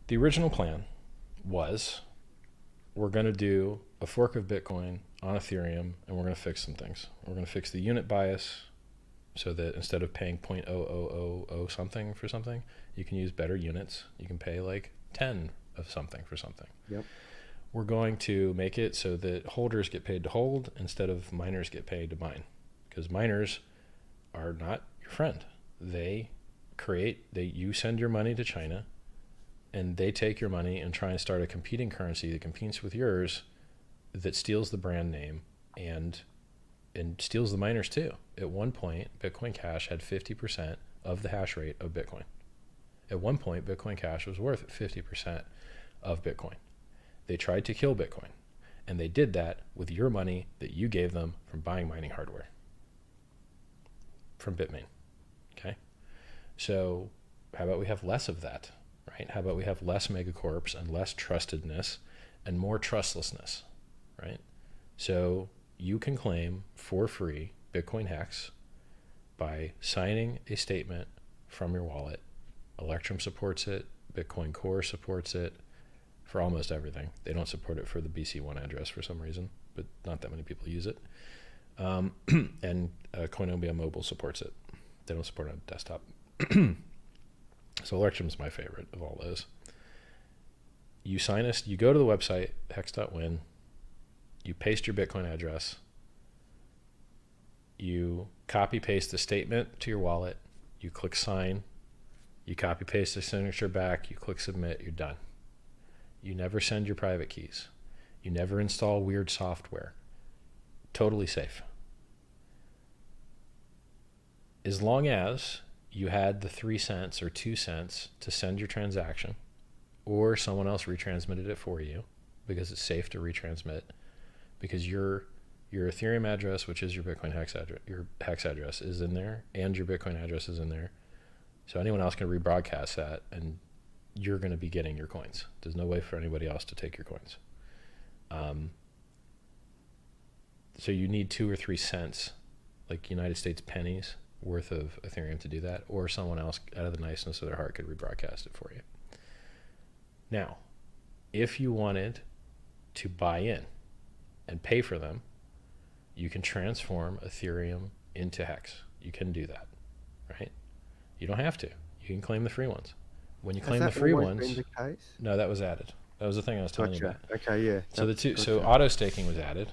The original plan was we're going to do a fork of Bitcoin on Ethereum, and we're going to fix some things. We're going to fix the unit bias so that instead of paying 0.0000 something for something, you can use better units. You can pay like 10 of something for something. Yep. We're going to make it so that holders get paid to hold instead of miners get paid to mine, because miners are not your friend. You send your money to China, and they take your money and try and start a competing currency that competes with yours, that steals the brand name and steals the miners too. At one point, Bitcoin Cash had 50% of the hash rate of Bitcoin. At one point, Bitcoin Cash was worth 50% of Bitcoin. They tried to kill Bitcoin, and they did that with your money that you gave them from buying mining hardware from Bitmain. Okay? So how about we have less of that, right? How about we have less megacorps and less trustedness and more trustlessness, right? So you can claim for free Bitcoin HEX by signing a statement from your wallet. Electrum supports it. Bitcoin Core supports it for almost everything. They don't support it for the BC1 address for some reason, but not that many people use it. And Coinobia Mobile supports it. They don't support it on desktop. So Electrum's my favorite of all those. You go to the website, hex.win, you paste your Bitcoin address, you copy paste the statement to your wallet, you click sign, you copy paste the signature back, you click submit, you're done. You never send your private keys. You never install weird software. Totally safe. As long as you had the 3 cents or 2 cents to send your transaction, or someone else retransmitted it for you, because it's safe to retransmit, because your Ethereum address, which is your Bitcoin hex address, your hex address is in there, and your Bitcoin address is in there. So anyone else can rebroadcast that, and you're going to be getting your coins. There's no way for anybody else to take your coins. So you need 2 or 3 cents, like United States pennies worth of Ethereum to do that, or someone else out of the niceness of their heart could rebroadcast it for you. Now, if you wanted to buy in and pay for them, you can transform Ethereum into HEX. You can do that, right? You don't have to. You can claim the free ones. When you claim the free ones, been the case? No, that was added. That was the thing I was telling you about. Okay, yeah. So auto staking was added.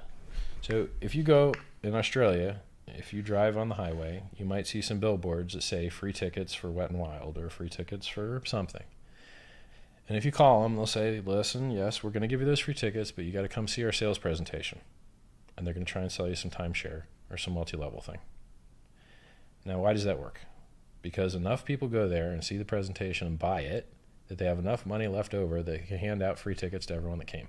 So if you go in Australia, if you drive on the highway, you might see some billboards that say free tickets for Wet and Wild or free tickets for something. And if you call them, they'll say, listen, yes, we're going to give you those free tickets, but you got to come see our sales presentation. And they're going to try and sell you some timeshare or some multi-level thing. Now, why does that work? Because enough people go there and see the presentation and buy it that they have enough money left over that they can hand out free tickets to everyone that came.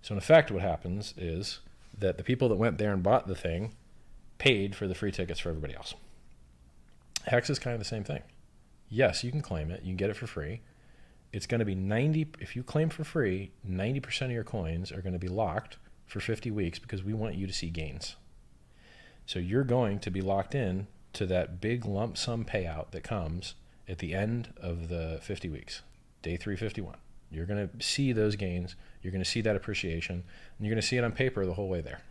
So in effect, what happens is that the people that went there and bought the thing paid for the free tickets for everybody else. HEX is kind of the same thing. Yes, you can claim it. You can get it for free. It's going to be if you claim for free, 90% of your coins are going to be locked for 50 weeks because we want you to see gains. So you're going to be locked in to that big lump sum payout that comes at the end of the 50 weeks, day 351. You're going to see those gains. You're going to see that appreciation, and you're going to see it on paper the whole way there.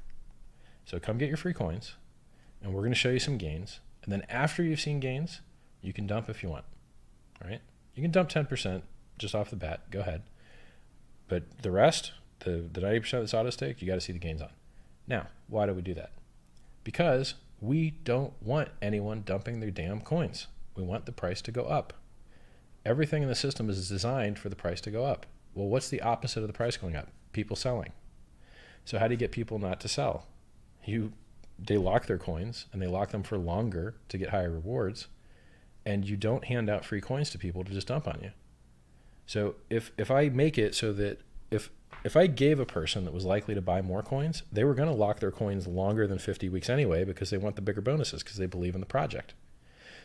So come get your free coins, and we're going to show you some gains. And then after you've seen gains, you can dump if you want, all right? You can dump 10% just off the bat. Go ahead. But the rest, the 90% that's auto staked, you got to see the gains on. Now, why do we do that? Because we don't want anyone dumping their damn coins. We want the price to go up. Everything in the system is designed for the price to go up. Well, what's the opposite of the price going up? People selling. So how do you get people not to sell? They lock their coins, and they lock them for longer to get higher rewards, and you don't hand out free coins to people to just dump on you. So if I make it so that if I gave a person that was likely to buy more coins, they were going to lock their coins longer than 50 weeks anyway because they want the bigger bonuses because they believe in the project.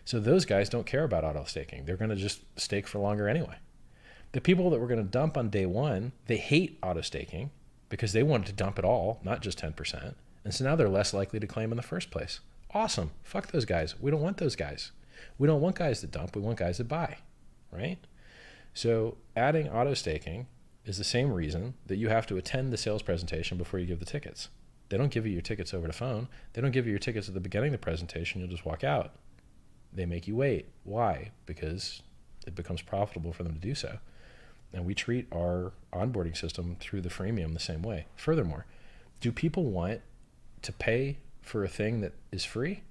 So those guys don't care about auto staking. They're going to just stake for longer anyway. The people that were going to dump on day one, they hate auto staking because they wanted to dump it all, not just 10%. And so now they're less likely to claim in the first place. Awesome. Fuck those guys. We don't want those guys. We don't want guys that dump. We want guys that buy, right? So adding auto staking is the same reason that you have to attend the sales presentation before you give the tickets. They don't give you your tickets over the phone. They don't give you your tickets at the beginning of the presentation. You'll just walk out. They make you wait. Why? Because it becomes profitable for them to do so. And we treat our onboarding system through the freemium the same way. Furthermore, do people want to pay for a thing that is free,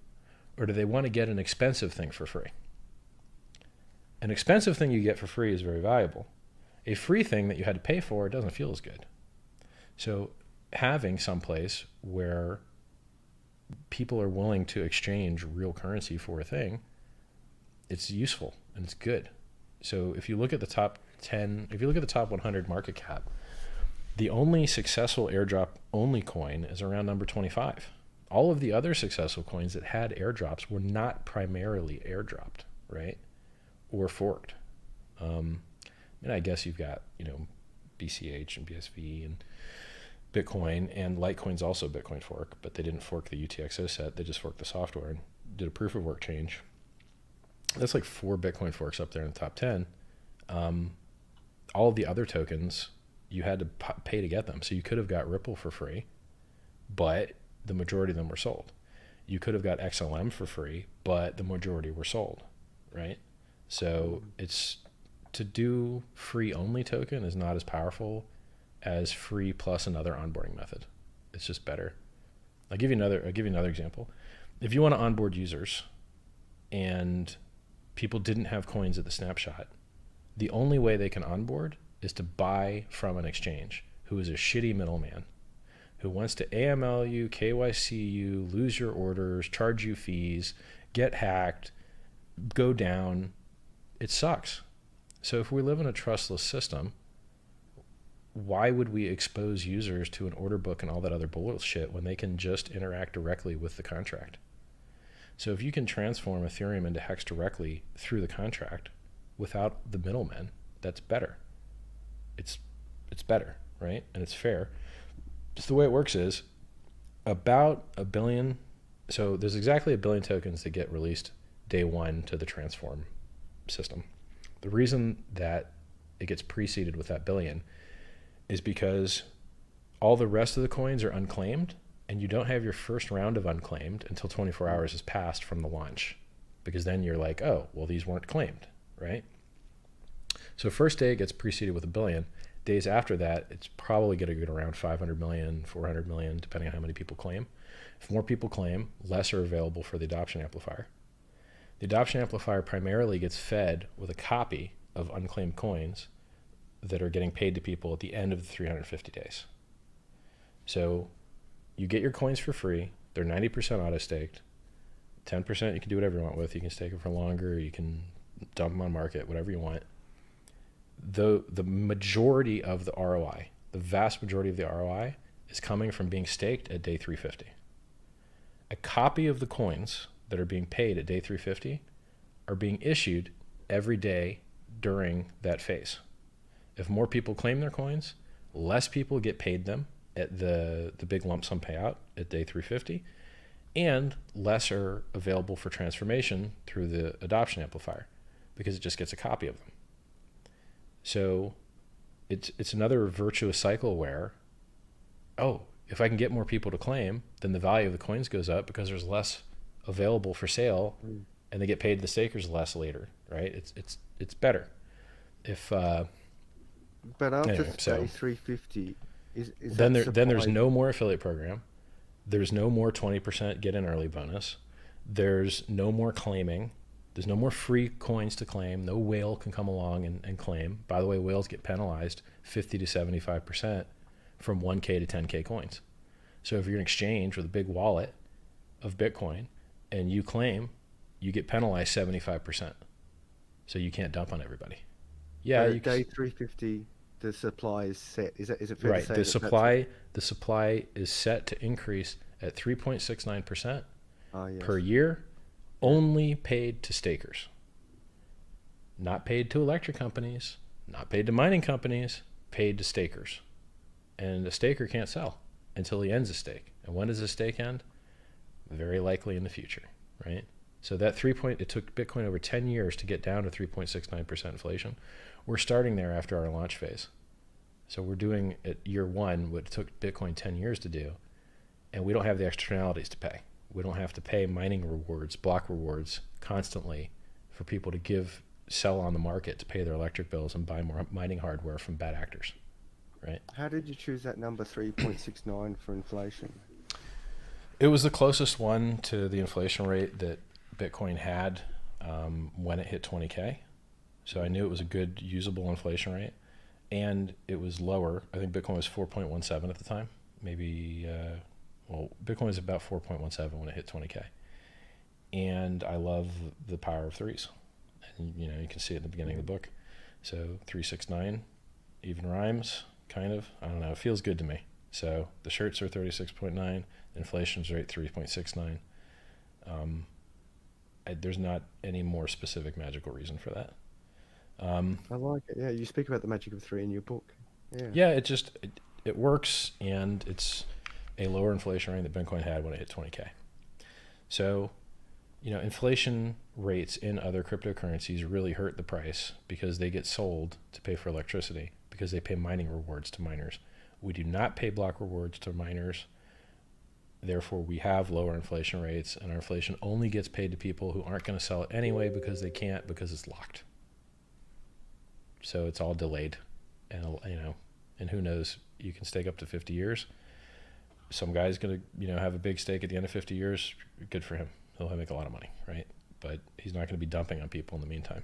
or do they want to get an expensive thing for free? An expensive thing you get for free is very valuable. A free thing that you had to pay for doesn't feel as good. So having some place where people are willing to exchange real currency for a thing, it's useful and it's good. So if you look at the top 10, if you look at the top 100 market cap, the only successful airdrop only coin is around number 25. All of the other successful coins that had airdrops were not primarily airdropped, right? Or forked. And I guess you've got, BCH and BSV and Bitcoin, and Litecoin's also Bitcoin fork, but they didn't fork the UTXO set. They just forked the software and did a proof of work change. That's like 4 Bitcoin forks up there in the top 10. All of the other tokens, you had to pay to get them. So you could have got Ripple for free, but the majority of them were sold. You could have got XLM for free, but the majority were sold, right? So it's, to do free only token is not as powerful as free plus another onboarding method. It's just better. I'll give you another example. If you want to onboard users and people didn't have coins at the snapshot, the only way they can onboard is to buy from an exchange who is a shitty middleman, who wants to AML you, KYC you, lose your orders, charge you fees, get hacked, go down. It sucks. So if we live in a trustless system, why would we expose users to an order book and all that other bullshit when they can just interact directly with the contract? So if you can transform Ethereum into HEX directly through the contract without the middlemen, that's better. It's better, right? And it's fair. Just the way it works is about 1 billion. So there's exactly 1 billion tokens that get released day one to the transform system. The reason that it gets preceded with that billion is because all the rest of the coins are unclaimed, and you don't have your first round of unclaimed until 24 hours has passed from the launch, because then you're like, oh, well, these weren't claimed, right? So first day it gets preceded with 1 billion. Days after that, it's probably going to get around 500 million, 400 million, depending on how many people claim. If more people claim, less are available for the adoption amplifier. The adoption amplifier primarily gets fed with a copy of unclaimed coins that are getting paid to people at the end of the 350 days. So you get your coins for free. They're 90% auto-staked. 10% you can do whatever you want with. You can stake it for longer. You can dump them on market, whatever you want. The majority of the ROI, the vast majority of the ROI, is coming from being staked at day 350. A copy of the coins that are being paid at day 350 are being issued every day during that phase. If more people claim their coins, less people get paid them at the big lump sum payout at day 350, and less are available for transformation through the adoption amplifier because it just gets a copy of them. So it's another virtuous cycle where, oh, if I can get more people to claim, then the value of the coins goes up because there's less available for sale, and they get paid the stakers less later, right? It's better. If But after anyway, so day 350, is then that there's supply? no more affiliate program. There's no more 20% get in early bonus. There's no more claiming. There's no more free coins to claim. No whale can come along and claim. By the way, whales get penalized 50 to 75% from 1K to 10K coins. So if you're an exchange with a big wallet of Bitcoin and you claim, you get penalized 75%. So you can't dump on everybody. Yeah, But you at day 350, the supply is set. Is it fair to right. say The that's supply is set to increase at 3.69% yes. per year, only paid to stakers. Not paid to electric companies, not paid to mining companies, paid to stakers. And a staker can't sell until he ends a stake. And when does a stake end? Very likely in the future, right? So that it took Bitcoin over 10 years to get down to 3.69% inflation. We're starting there after our launch phase. So we're doing at year one what it took Bitcoin 10 years to do, and we don't have the externalities to pay. We don't have to pay mining rewards, block rewards constantly for people to sell on the market to pay their electric bills and buy more mining hardware from bad actors, right? How did you choose that number 3.69 for inflation? It was the closest one to the inflation rate that Bitcoin had when it hit 20K. So I knew it was a good usable inflation rate, and it was lower. I think Bitcoin was 4.17 at the time. Maybe, Bitcoin was about 4.17 when it hit 20K. And I love the power of threes. And, you can see it at the beginning of the book. So 369 even rhymes, kind of. I don't know. It feels good to me. So the shirts are 36.9. Inflation's rate 3.69. There's not any more specific magical reason for that. I like it. Yeah, you speak about the magic of three in your book. Yeah, it works, and it's a lower inflation rate that Bitcoin had when it hit 20K. So, inflation rates in other cryptocurrencies really hurt the price because they get sold to pay for electricity because they pay mining rewards to miners. We do not pay block rewards to miners. Therefore, we have lower inflation rates, and our inflation only gets paid to people who aren't going to sell it anyway because they can't, because it's locked. So it's all delayed, and and who knows? You can stake up to 50 years. Some guy's going to have a big stake at the end of 50 years. Good for him. He'll make a lot of money, right? But he's not going to be dumping on people in the meantime.